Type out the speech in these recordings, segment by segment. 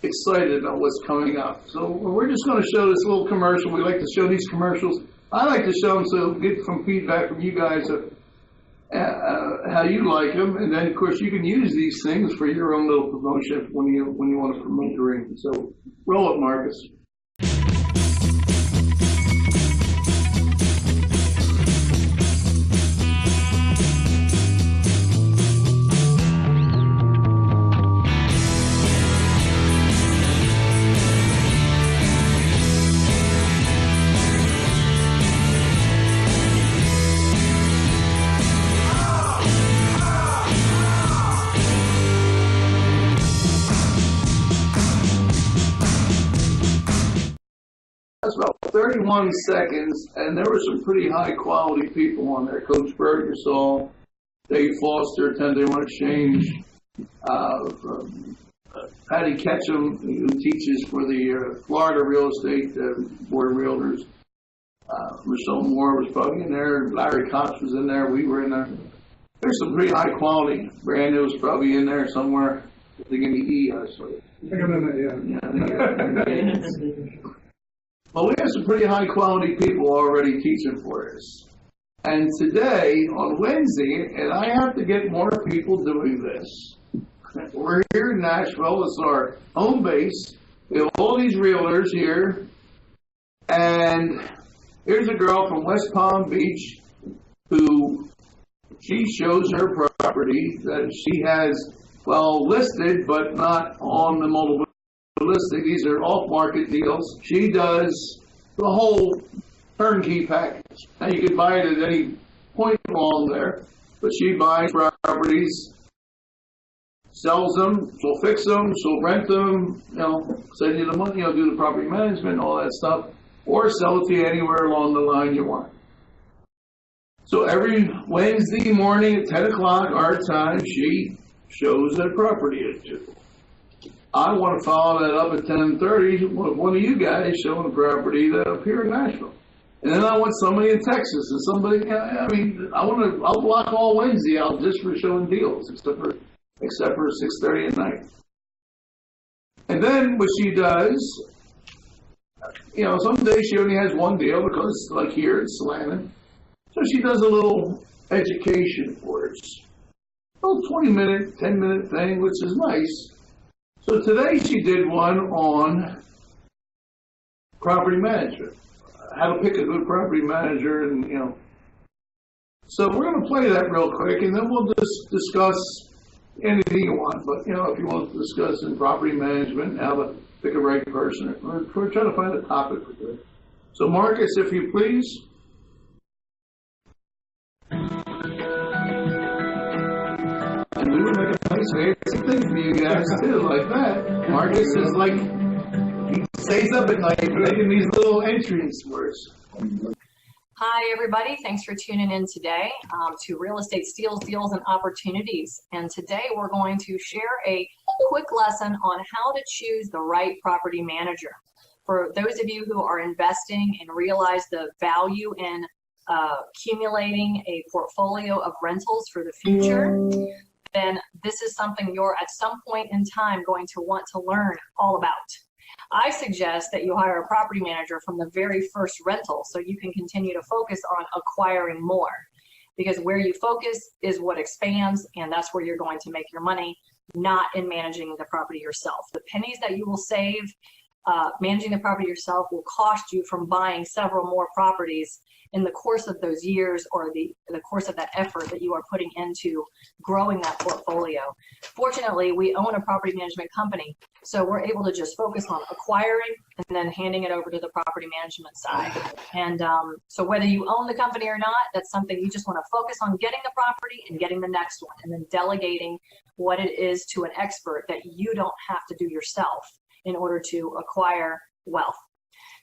excited about what's coming up. So we're just going to show this little commercial. We like to show these commercials. I like to show them so get some feedback from you guys of how you like them, and then of course you can use these things for your own little promotion when you want to promote your ring. So roll it, Marcus. That's about 31 seconds, and there were some pretty high-quality people on there. Coach Bergersall, Dave Foster, 10-day-1 exchange, Patty Ketchum, who teaches for the Florida Real Estate Board of Realtors. Michelle Moore was probably in there. Larry Cox was in there. We were in there. There's some pretty high-quality. Brandon was probably in there somewhere. I think in the E, I saw it. I think I'm in that, yeah. Well, we have some pretty high-quality people already teaching for us. And today, on Wednesday, and I have to get more people doing this. We're here in Nashville. It's our home base. We have all these realtors here. And here's a girl from West Palm Beach who she shows her property that she has, well, listed, but not on the multiple listing. These are off-market deals. She does the whole turnkey package. Now you can buy it at any point along there, but she buys properties, sells them, she'll fix them, she'll rent them, send you the money, do the property management, all that stuff, or sell it to you anywhere along the line you want. So every Wednesday morning at 10 o'clock our time, she shows a property or two. I want to follow that up at 10:30 with one of you guys showing a property that up here in Nashville. And then I want somebody in Texas and somebody, I'll block all Wednesday out just for showing deals, except for 6:30 at night. And then what she does, some days she only has one deal because like here it's slamming. So she does a little education for us. A little 20-minute, 10-minute thing, which is nice. So today she did one on property management, how to pick a good property manager, and So we're going to play that real quick, and then we'll just discuss anything you want. But if you want to discuss in property management, how to pick a right person, we're trying to find a topic for good. So Marcus, if you please. And we would make a nice fancy thing for you guys too, like that. Marcus is like, he stays up at night making these little entries for us. Hi everybody, thanks for tuning in today to Real Estate Steals, Deals, and Opportunities. And today we're going to share a quick lesson on how to choose the right property manager. For those of you who are investing and realize the value in accumulating a portfolio of rentals for the future, then this is something you're at some point in time going to want to learn all about. I suggest that you hire a property manager from the very first rental so you can continue to focus on acquiring more, because where you focus is what expands, and that's where you're going to make your money, not in managing the property yourself. The pennies that you will save managing the property yourself will cost you from buying several more properties in the course of those years, or the course of that effort that you are putting into growing that portfolio. Fortunately, we own a property management company, so we're able to just focus on acquiring and then handing it over to the property management side. And so whether you own the company or not, that's something you just want to focus on, getting the property and getting the next one, and then delegating what it is to an expert that you don't have to do yourself in order to acquire wealth.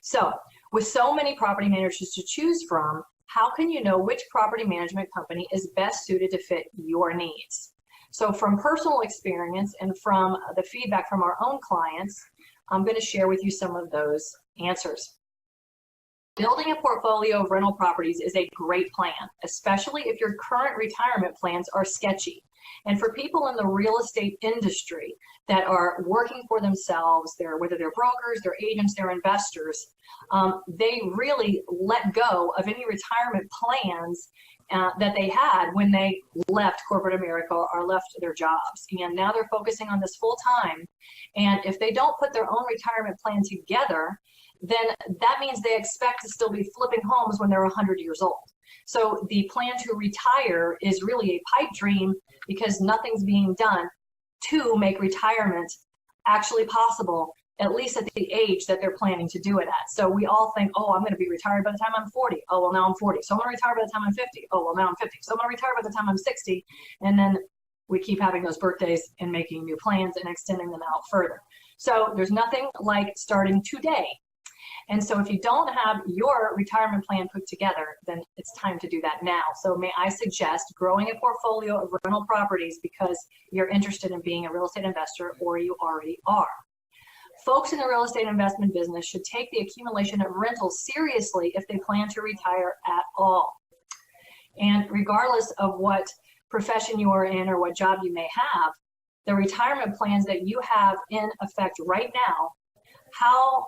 So with so many property managers to choose from, how can you know which property management company is best suited to fit your needs? So from personal experience and from the feedback from our own clients, I'm going to share with you some of those answers. Building a portfolio of rental properties is a great plan, especially if your current retirement plans are sketchy. And for people in the real estate industry that are working for themselves, whether they're brokers, they're agents, they're investors, they really let go of any retirement plans that they had when they left corporate America or left their jobs. And now they're focusing on this full time. And if they don't put their own retirement plan together, then that means they expect to still be flipping homes when they're 100 years old. So the plan to retire is really a pipe dream because nothing's being done to make retirement actually possible, at least at the age that they're planning to do it at. So we all think, oh, I'm going to be retired by the time I'm 40. Oh, well, now I'm 40. So I'm going to retire by the time I'm 50. Oh, well, now I'm 50. So I'm going to retire by the time I'm 60. And then we keep having those birthdays and making new plans and extending them out further. So there's nothing like starting today. And so if you don't have your retirement plan put together, then it's time to do that now. So may I suggest growing a portfolio of rental properties because you're interested in being a real estate investor or you already are. Folks in the real estate investment business should take the accumulation of rentals seriously if they plan to retire at all. And regardless of what profession you are in or what job you may have, the retirement plans that you have in effect right now, how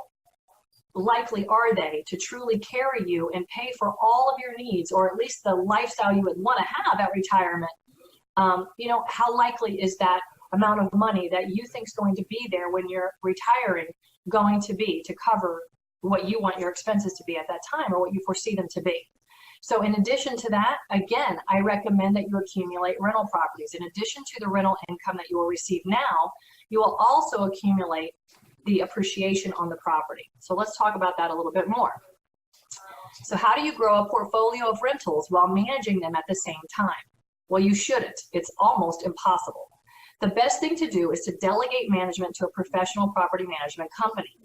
likely are they to truly carry you and pay for all of your needs, or at least the lifestyle you would want to have at retirement? How likely is that amount of money that you think is going to be there when you're retiring going to be to cover what you want your expenses to be at that time or what you foresee them to be? So in addition to that, again, I recommend that you accumulate rental properties. In addition to the rental income that you will receive now, you will also accumulate the appreciation on the property. So let's talk about that a little bit more. So how do you grow a portfolio of rentals while managing them at the same time? Well, you shouldn't. It's almost impossible. The best thing to do is to delegate management to a professional property management company.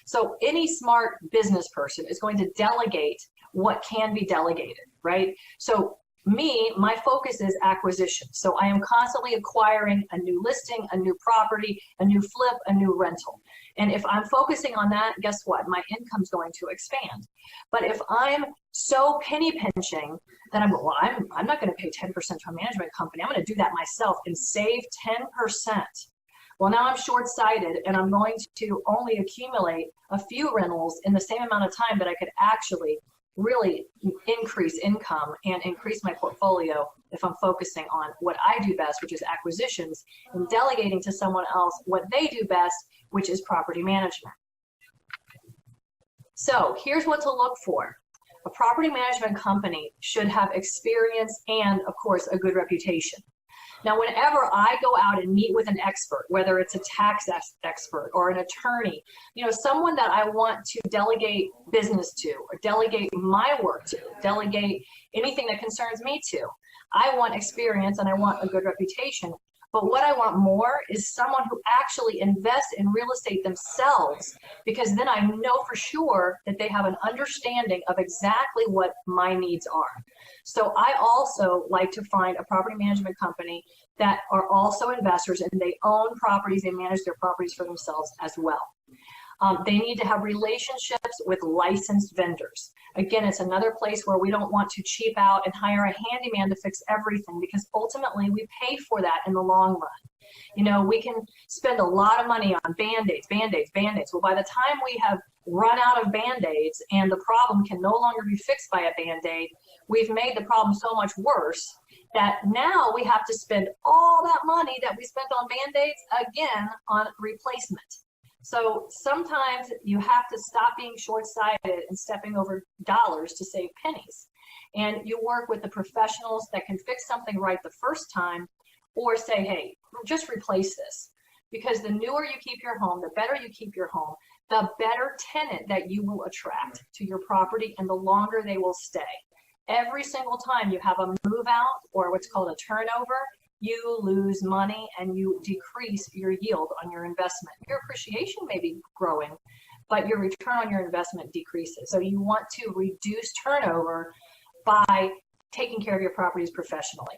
So any smart business person is going to delegate what can be delegated, right? So my focus is acquisition. So I am constantly acquiring a new listing, a new property, a new flip, a new rental. And if I'm focusing on that, guess what? My income's going to expand. But if I'm so penny pinching that I'm not going to pay 10% to a management company. I'm going to do that myself and save 10%. Well, now I'm short-sighted and I'm going to only accumulate a few rentals in the same amount of time that I could actually really increase income and increase my portfolio if I'm focusing on what I do best, which is acquisitions, and delegating to someone else what they do best, which is property management. So here's what to look for. A property management company should have experience and, of course, a good reputation. Now, whenever I go out and meet with an expert, whether it's a tax expert or an attorney, someone that I want to delegate business to or delegate my work to, delegate anything that concerns me to, I want experience and I want a good reputation. But what I want more is someone who actually invests in real estate themselves, because then I know for sure that they have an understanding of exactly what my needs are. So I also like to find a property management company that are also investors and they own properties, they manage their properties for themselves as well. They need to have relationships with licensed vendors. Again, it's another place where we don't want to cheap out and hire a handyman to fix everything, because ultimately we pay for that in the long run. We can spend a lot of money on Band-Aids. Well, by the time we have run out of Band-Aids and the problem can no longer be fixed by a Band-Aid, we've made the problem so much worse that now we have to spend all that money that we spent on Band-Aids again on replacement. So sometimes you have to stop being short-sighted and stepping over dollars to save pennies. And you work with the professionals that can fix something right the first time, or say, hey, just replace this. Because the newer you keep your home, the better you keep your home, the better tenant that you will attract to your property and the longer they will stay. Every single time you have a move out or what's called a turnover, you lose money and you decrease your yield on your investment. Your appreciation may be growing, but your return on your investment decreases. So you want to reduce turnover by taking care of your properties professionally.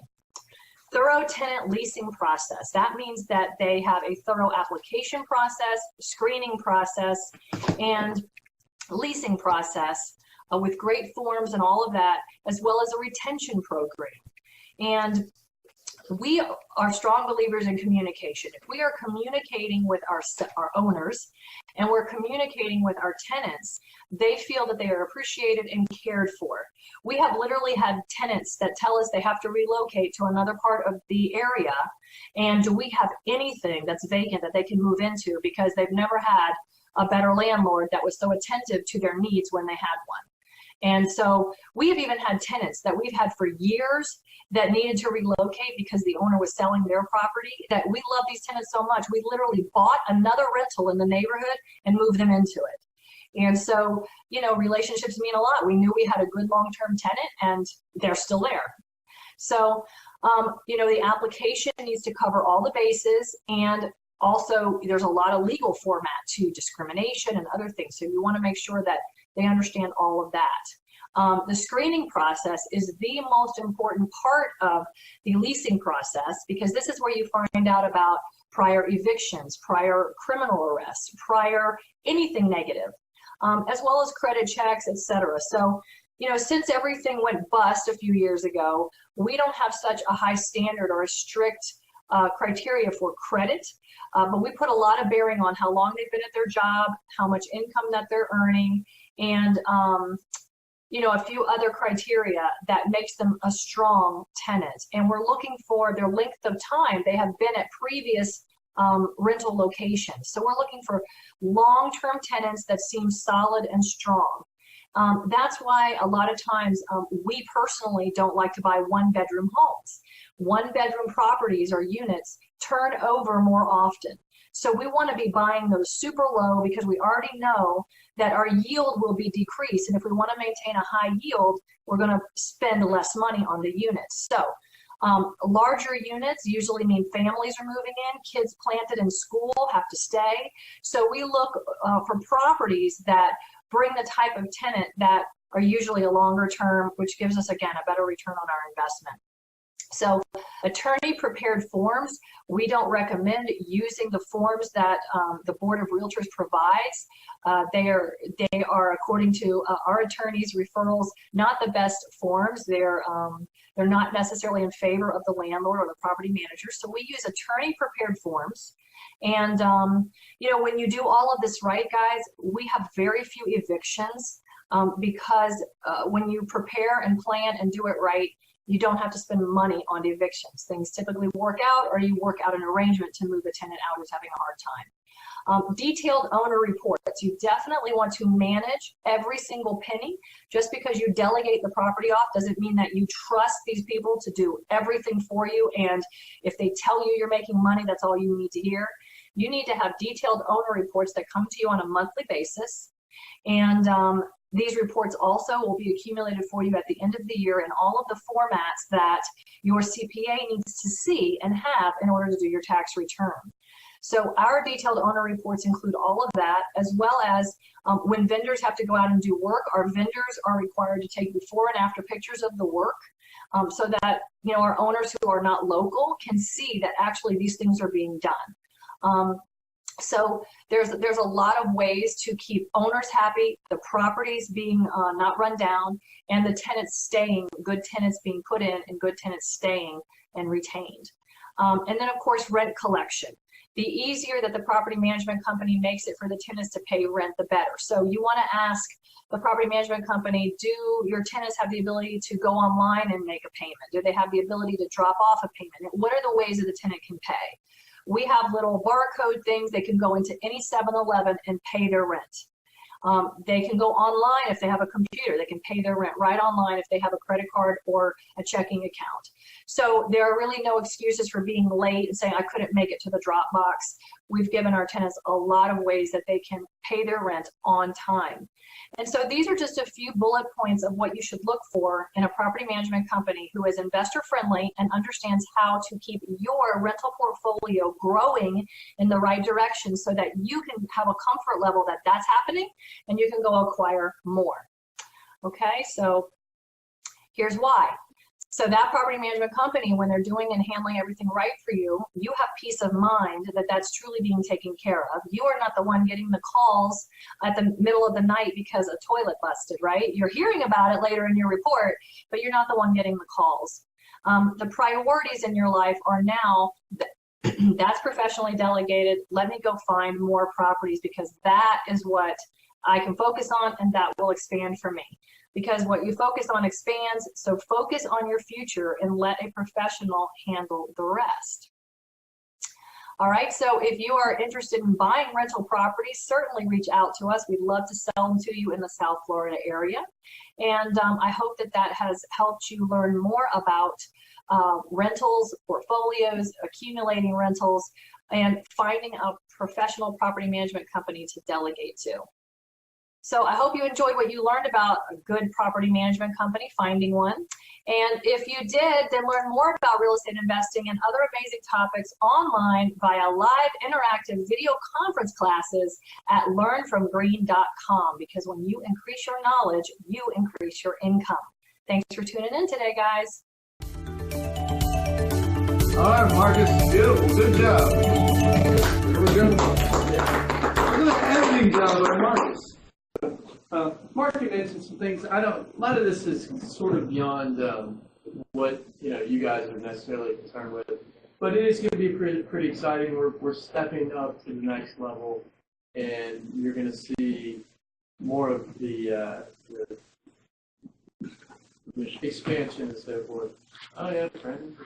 Thorough tenant leasing process. That means that they have a thorough application process, screening process, and leasing process with great forms and all of that, as well as a retention program. And we are strong believers in communication. If we are communicating with our owners and we're communicating with our tenants, they feel that they are appreciated and cared for. We have literally had tenants that tell us they have to relocate to another part of the area, and do we have anything that's vacant that they can move into, because they've never had a better landlord that was so attentive to their needs when they had one. And so we have even had tenants that we've had for years that needed to relocate because the owner was selling their property, that we love these tenants so much, we literally bought another rental in the neighborhood and moved them into it. And so, you know, relationships mean a lot. We knew we had a good long-term tenant and they're still there. So, you know, the application needs to cover all the bases, and also there's a lot of legal format to discrimination and other things. So you want to make sure that they understand all of that. The screening process is the most important part of the leasing process, because this is where you find out about prior evictions, prior criminal arrests, prior anything negative, as well as credit checks, etc. So, you know, since everything went bust a few years ago, we don't have such a high standard or a strict criteria for credit, but we put a lot of bearing on how long they've been at their job, how much income that they're earning, and you know, a few other criteria that makes them a strong tenant. And we're looking for their length of time they have been at previous rental locations. So we're looking for long-term tenants that seem solid and strong. That's why a lot of times we personally don't like to buy one-bedroom homes. One-bedroom properties or units turn over more often. So we want to be buying those super low, because we already know that our yield will be decreased. And if we want to maintain a high yield, we're going to spend less money on the units. So larger units usually mean families are moving in, kids planted in school have to stay. So we look for properties that bring the type of tenant that are usually a longer term, which gives us, again, a better return on our investment. So attorney prepared forms, we don't recommend using the forms that the Board of Realtors provides. They are according to our attorneys' referrals, not the best forms. They're not necessarily in favor of the landlord or the property manager. So we use attorney prepared forms. And you know, when you do all of this right, guys, we have very few evictions because when you prepare and plan and do it right, you don't have to spend money on the evictions. Things typically work out, or you work out an arrangement to move a tenant out who's having a hard time. Detailed owner reports. You definitely want to manage every single penny. Just because you delegate the property off doesn't mean that you trust these people to do everything for you. And if they tell you you're making money, that's all you need to hear. You need to have detailed owner reports that come to you on a monthly basis. And these reports also will be accumulated for you at the end of the year in all of the formats that your CPA needs to see and have in order to do your tax return. So our detailed owner reports include all of that, as well as when vendors have to go out and do work, our vendors are required to take before and after pictures of the work so that, you know, our owners who are not local can see that actually these things are being done. So there's a lot of ways to keep owners happy, the properties being not run down, and the tenants staying, good tenants being put in and good tenants staying and retained. And then of course, rent collection. The easier that the property management company makes it for the tenants to pay rent, the better. So you want to ask the property management company, do your tenants have the ability to go online and make a payment? Do they have the ability to drop off a payment? And what are the ways that the tenant can pay? We have little barcode things. They can go into any 7-Eleven and pay their rent. They can go online if they have a computer. They can pay their rent right online if they have a credit card or a checking account. So there are really no excuses for being late and saying, I couldn't make it to the drop box. We've given our tenants a lot of ways that they can pay their rent on time. And so these are just a few bullet points of what you should look for in a property management company who is investor friendly and understands how to keep your rental portfolio growing in the right direction so that you can have a comfort level that that's happening and you can go acquire more. Okay, so here's why. So that property management company, when they're doing and handling everything right for you, you have peace of mind that that's truly being taken care of. You are not the one getting the calls at the middle of the night because a toilet busted, right? You're hearing about it later in your report, but you're not the one getting the calls. The priorities in your life are now, that's professionally delegated. Let me go find more properties because that is what I can focus on and that will expand for me. Because what you focus on expands, so focus on your future and let a professional handle the rest. All right, so if you are interested in buying rental properties, certainly reach out to us. We'd love to sell them to you in the South Florida area. And I hope that that has helped you learn more about rentals, portfolios, accumulating rentals, and finding a professional property management company to delegate to. So I hope you enjoyed what you learned about a good property management company, finding one. And if you did, then learn more about real estate investing and other amazing topics online via live interactive video conference classes at learnfromgreen.com, because when you increase your knowledge, you increase your income. Thanks for tuning in today, guys. All right, Marcus, beautiful, good job. Here we go. Look at the editing job by Marcus. Mark had mentioned some things. A lot of this is sort of beyond what you guys are necessarily concerned with, but it is going to be pretty exciting. We're stepping up to the next level, and you're going to see more of the expansion and so forth. Oh yeah, Brandon.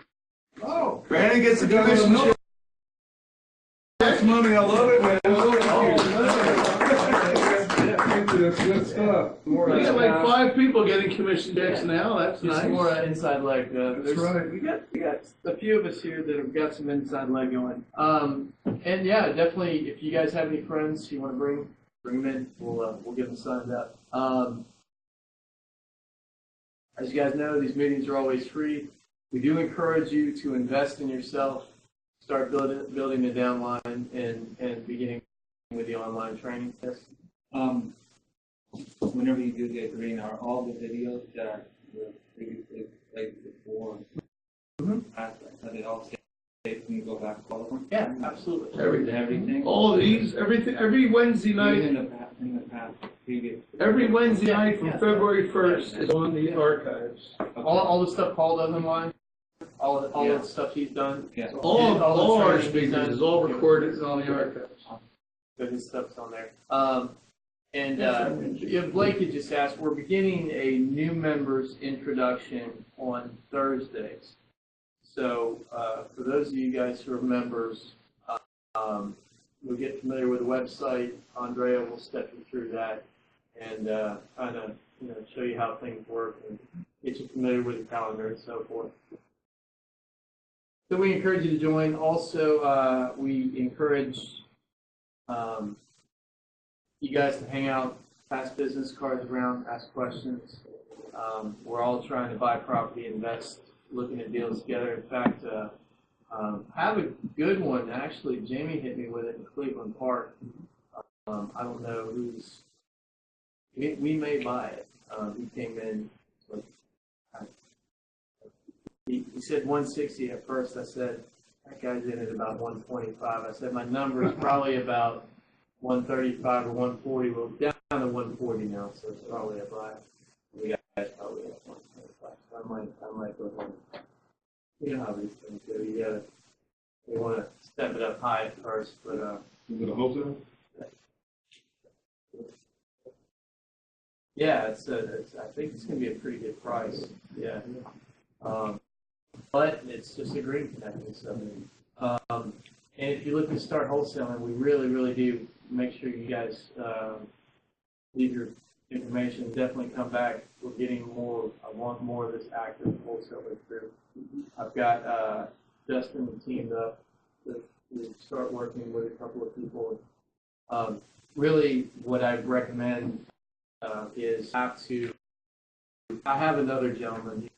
Oh, Brandon gets a commission check. That's money. I love it, man. That's good stuff. We got like 5 people getting commission checks now. That's nice. It's more inside leg. That's right. We got a few of us here that have got some inside leg going. And yeah, definitely. If you guys have any friends you want to bring them in, we'll get them signed up. As you guys know, these meetings are always free. We do encourage you to invest in yourself, start building the downline, and beginning with the online training. Yes. Whenever you do get green, are all the videos that were previously played before? Are they all saved when you go back to all of them? Yeah, absolutely. Everything. All these, everything, every Wednesday night. In the past, previous. Every Wednesday night from February 1st is on the archives. Okay. All the stuff Paul does online, all the stuff he's done. Yeah. So All our speakers is all recorded and on the archives. So his stuff's on there. Blake had just asked, we're beginning a new members introduction on Thursdays. So for those of you guys who are members, you'll get familiar with the website. Andrea will step you through that and kind of show you how things work and get you familiar with the calendar and so forth. So we encourage you to join. Also, we encourage you guys to hang out, pass business cards around, ask questions. We're all trying to buy property, invest, looking at deals together. In fact, have a good one. Actually, Jamie hit me with it in Cleveland Park. I don't know who's. We may buy it. He came in. He said 160 at first. I said that guy's in at about 125. I said my number is probably about 135 or 140. We're down to 140 now, so it's probably a buy. The guy's probably at 125. So I might go ahead. You know how these things go. You want to step it up high at first, but Is it a wholesale? yeah, I think it's going to be a pretty good price. Yeah. But it's just a green connecting stuff. And if you're looking to start wholesaling, we really, really do make sure you guys leave your information. Definitely come back. We're getting more. I want more of this active wholesaler group. I've got Justin teamed up to start working with a couple of people. Really, what I recommend is I have another gentleman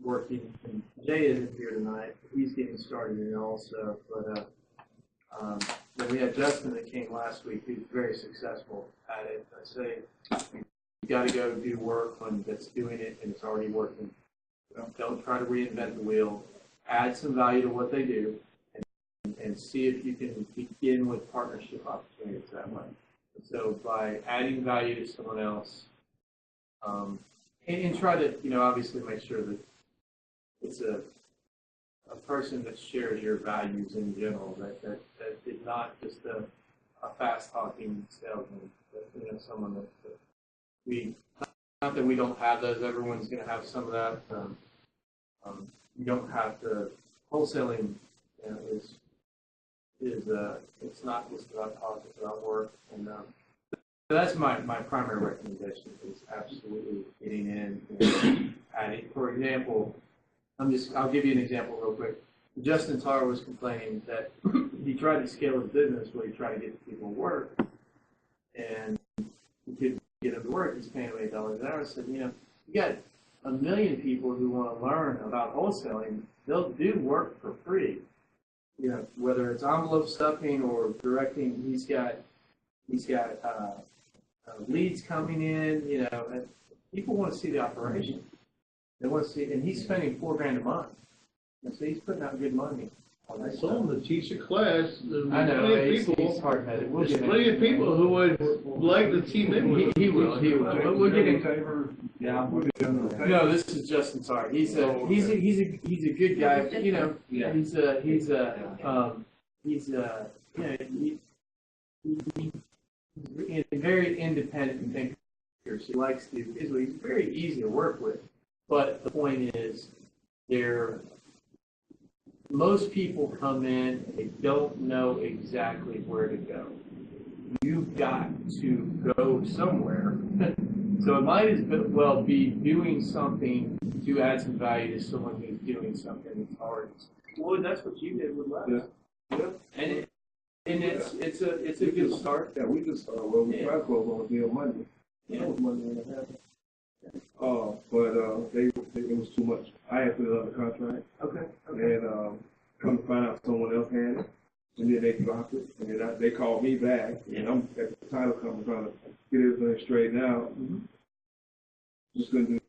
working, and Jay isn't here tonight. He's getting started in also, but then we had Justin that came last week, who's very successful at it. I say you got to go do work when that's doing it and it's already working. Don't try to reinvent the wheel. Add some value to what they do, and see if you can begin with partnership opportunities that way. So by adding value to someone else, and try to obviously make sure that it's a person that shares your values in general, that is not just a fast talking salesman, but someone that we, not that we don't have those, everyone's going to have some of that. You don't have to, wholesaling is it's not just about talk, it's about work. And so that's my primary recommendation is absolutely getting in and adding. For example, I'll give you an example real quick. Justin Tarr was complaining that he tried to scale his business where he tried to get people to work, and he couldn't get them to work. He's paying them $8 an hour. I said, you got 1 million people who want to learn about wholesaling. They'll do work for free. Whether it's envelope stuffing or directing, he's got leads coming in. And people want to see the operation. They want to see, and he's spending $4,000 a month, and so he's putting out good money. I told him to teach a class. I know, he's hard-headed. There's plenty of people who would like to team in with him. He will. But we'll get in favor. Yeah, we're doing okay. No, this is Justin Tarr. He's a good guy. But, he's a very independent thinker. He likes to. He's very easy to work with. But the point is, most people come in and they don't know exactly where to go. You've got to go somewhere. So it might as well be doing something to add some value to someone who's doing something that's hard. Well, that's what you did with Les. Yeah. And it's a good start. Yeah, we just we tried to close on a deal Monday. Yeah. That was Monday and a half. But it was too much. I had put it on the contract. Okay. And come to find out someone else had it, and then they dropped it, and then they called me back, and I'm at the title company trying to get everything straightened out. Mm-hmm. Just couldn't do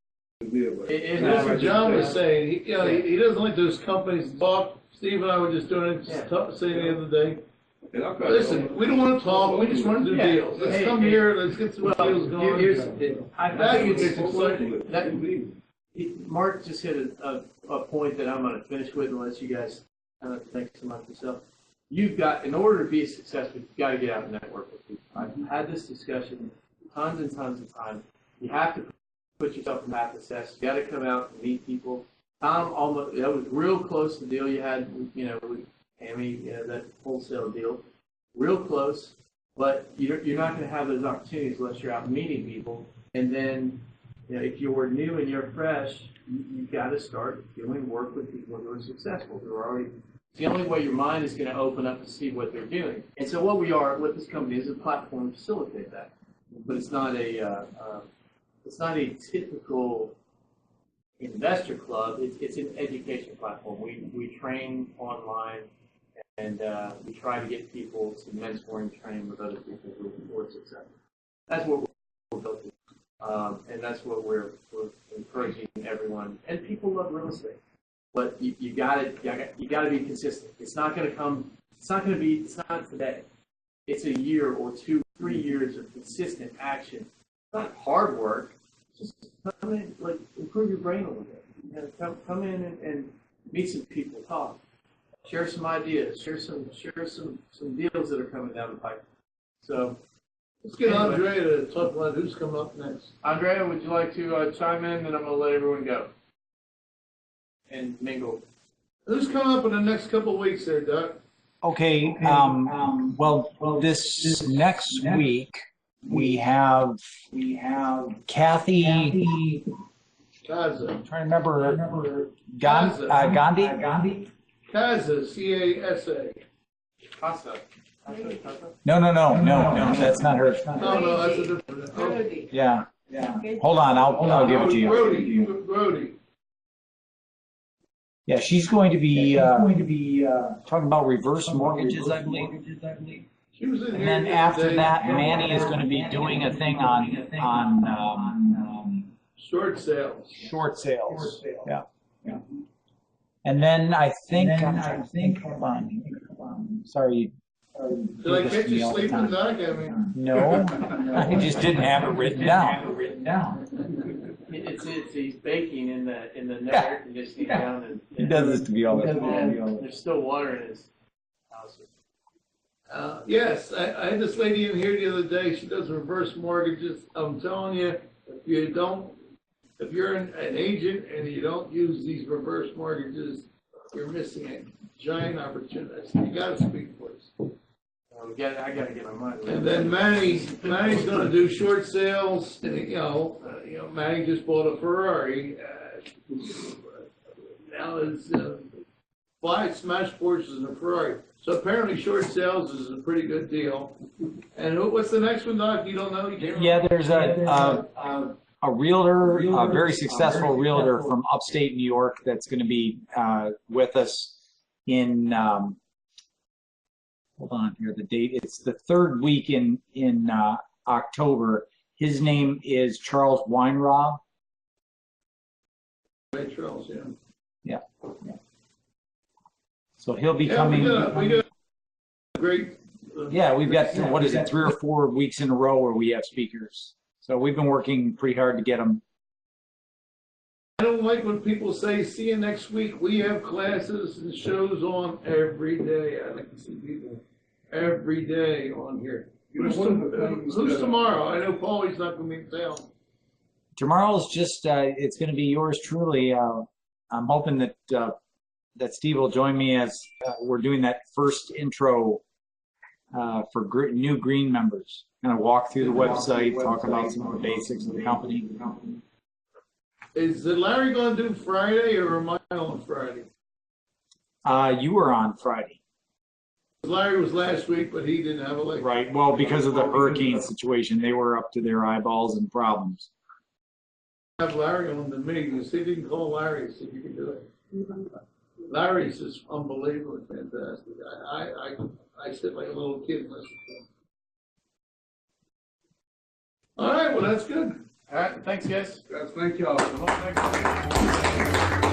the deal. But that's what John was saying. He doesn't like those companies talk. Steve and I were just doing it, saying the other day. Listen, we don't want to talk. We just want to do deals. Let's come here. Let's get some deals going. I think it's exciting. Mark just hit a point that I'm going to finish with, unless you guys think so much yourself. In order to be successful, you've got to get out and network with people. I've had this discussion tons and tons of times. You have to put yourself in that assess. You got to come out and meet people. Tom that was real close to the deal you had, with Tammy, that wholesale deal, real close. But you're not going to have those opportunities unless you're out meeting people. And then, if you're new and you're fresh, you've got to start doing work with people who are successful, who are already. It's the only way your mind is going to open up to see what they're doing. And so what this company is a platform to facilitate that. But it's not a typical investor club. It's an education platform. We train online, and we try to get people to mentor and train with other people who are successful. That's what we're built to. And that's what we're encouraging everyone. And people love real estate, but you got to be consistent. It's not going to come. It's not today. It's a year or 2, 3 years of consistent action. It's not hard work. Just come in, improve your brain a little bit. Come in and meet some people, talk, share some ideas, share some deals that are coming down the pipe. So. Let's get Andrea to talk about who's coming up next. Andrea, would you like to chime in? And I'm going to let everyone go and mingle. Who's coming up in the next couple of weeks there, Doug? Okay. Well, this next week we have Kathy. Kaza. I'm trying to remember. Gandhi. Kaza, C-A-S-A. Casa. No, that's not her. No, that's a different. Yeah. Hold on, I'll give it to you. Brody. Yeah, she's going to be talking about reverse mortgages, I believe. She was in And then after that, Manny is going to be doing a thing on short sales. Short sales. Yeah. And then I think hold on. Sorry. Did I catch you sleeping, Doug? No, I just didn't have it written down. he's baking in the no air conditioning down and. He does this to be all that. There's still water in his house. Yes, I had this lady in here the other day, she does reverse mortgages. I'm telling you, if you're an agent and you don't use these reverse mortgages, you're missing a giant opportunity. You gotta speak for us. I gotta get my money. And then Manny's gonna do short sales, and Manny just bought a Ferrari. Now it's, five smash Porsches and a Ferrari. So apparently short sales is a pretty good deal. And what's the next one, Doc? You don't know? You can't Yeah, there's a realtor, a very successful realtor from upstate New York that's going to be with us in, hold on here, the date. It's the third week in October. His name is Charles Weinrob. Charles, yeah. Yeah. So he'll be coming. We got great. Yeah, we've got, what is it, 3 or 4 weeks in a row where we have speakers. So we've been working pretty hard to get them. I don't like when people say, see you next week. We have classes and shows on every day. I like to see people every day on here. Who's tomorrow? I know Paulie's not going to be in town. Tomorrow's just, it's going to be yours truly. I'm hoping that Steve will join me as we're doing that first intro for new green members. Kind of walk through the website, talk about some of the basics of the company. Is Larry going to do Friday, or am I on Friday? You were on Friday. Larry was last week, but he didn't have a leg. Right. Well, because of the hurricane situation, they were up to their eyeballs in problems. Have Larry on the meeting. See if you can call Larry, see if you can do it. Larry's just unbelievably fantastic. I sit like a little kid and listen to him. All right, well, that's good. All right, thanks, guys. Thank y'all. Next week.